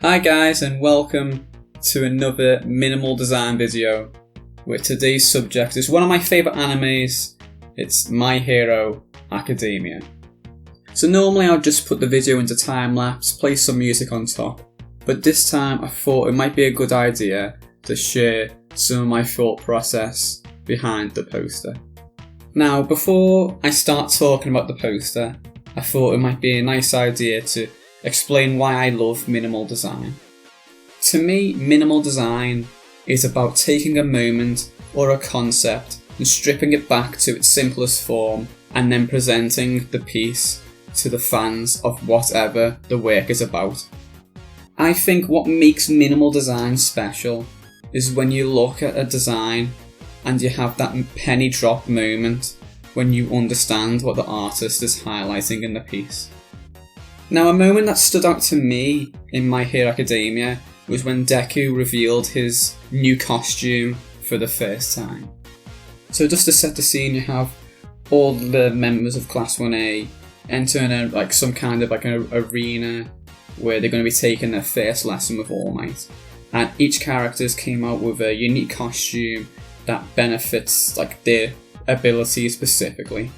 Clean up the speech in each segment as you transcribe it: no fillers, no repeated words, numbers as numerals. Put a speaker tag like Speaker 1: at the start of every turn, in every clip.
Speaker 1: Hi guys, and welcome to another minimal design video where today's subject is one of my favourite animes. It's My Hero Academia. So normally I'll just put the video into time lapse, play some music on top, but this time I thought it might be a good idea to share some of my thought process behind the poster. Now before I start talking about the poster, I thought it might be a nice idea to explain why I love minimal design. To me, minimal design is about taking a moment or a concept and stripping it back to its simplest form and then presenting the piece to the fans of whatever the work is about. I think what makes minimal design special is when you look at a design and you have that penny drop moment when you understand what the artist is highlighting in the piece. Now, a moment that stood out to me in My Hero Academia was when Deku revealed his new costume for the first time. So just to set the scene, you have all the members of Class 1A entering some kind of an arena where they're going to be taking their first lesson with All Might. And each character came out with a unique costume that benefits their abilities specifically.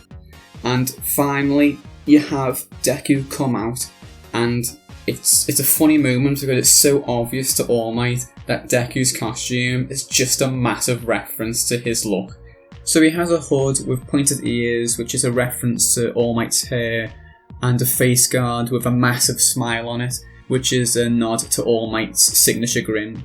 Speaker 1: And finally, you have Deku come out, and it's a funny moment because it's so obvious to All Might that Deku's costume is just a massive reference to his look. So he has a hood with pointed ears, which is a reference to All Might's hair, and a face guard with a massive smile on it, which is a nod to All Might's signature grin.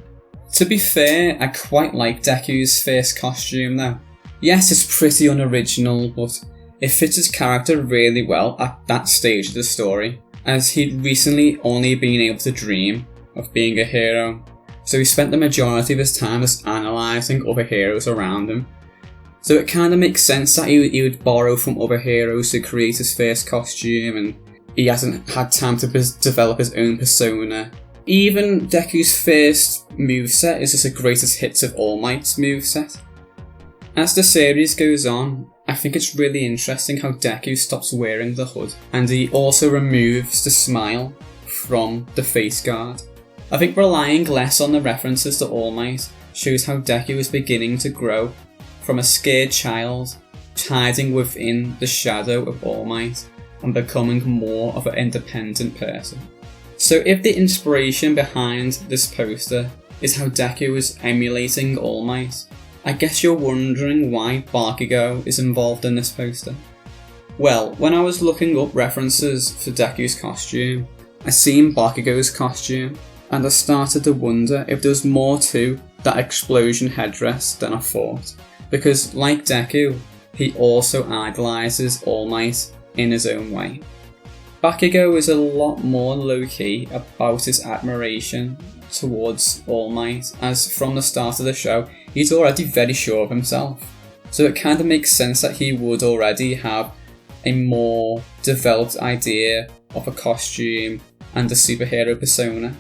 Speaker 1: To be fair, I quite like Deku's first costume though. Yes, it's pretty unoriginal, but it fits his character really well at that stage of the story, as he'd recently only been able to dream of being a hero, so he spent the majority of his time just analysing other heroes around him. So it kind of makes sense that he would borrow from other heroes to create his first costume, and he hasn't had time to develop his own persona. Even Deku's first moveset is just the greatest hits of All Might's moveset. As the series goes on, I think it's really interesting how Deku stops wearing the hood, and he also removes the smile from the face guard. I think relying less on the references to All Might shows how Deku is beginning to grow from a scared child, hiding within the shadow of All Might, and becoming more of an independent person. So if the inspiration behind this poster is how Deku is emulating All Might, I guess you're wondering why Bakugo is involved in this poster. Well, when I was looking up references for Deku's costume, I seen Bakugo's costume, and I started to wonder if there was more to that explosion headdress than I thought. Because like Deku, he also idolises All Might in his own way. Bakugo is a lot more low-key about his admiration towards All Might, as from the start of the show, he's already very sure of himself. So it kind of makes sense that he would already have a more developed idea of a costume and a superhero persona.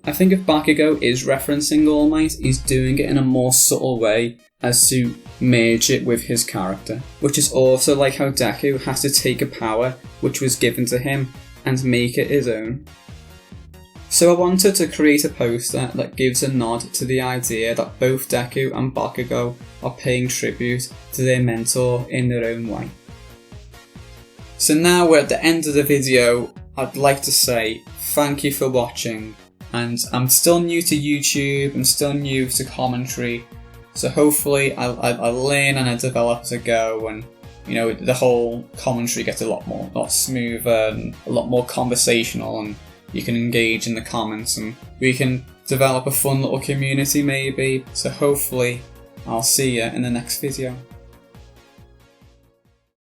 Speaker 1: I think if Bakugo is referencing All Might, he's doing it in a more subtle way as to merge it with his character, which is also like how Deku has to take a power which was given to him and make it his own. So I wanted to create a poster that gives a nod to the idea that both Deku and Bakugo are paying tribute to their mentor in their own way. So now we're at the end of the video. I'd like to say thank you for watching, and I'm still new to YouTube, I'm still new to commentary, so hopefully I'll learn and I develop as I go, and the whole commentary gets a lot smoother and a lot more conversational, and you can engage in the comments and we can develop a fun little community maybe. So hopefully I'll see you in the next video.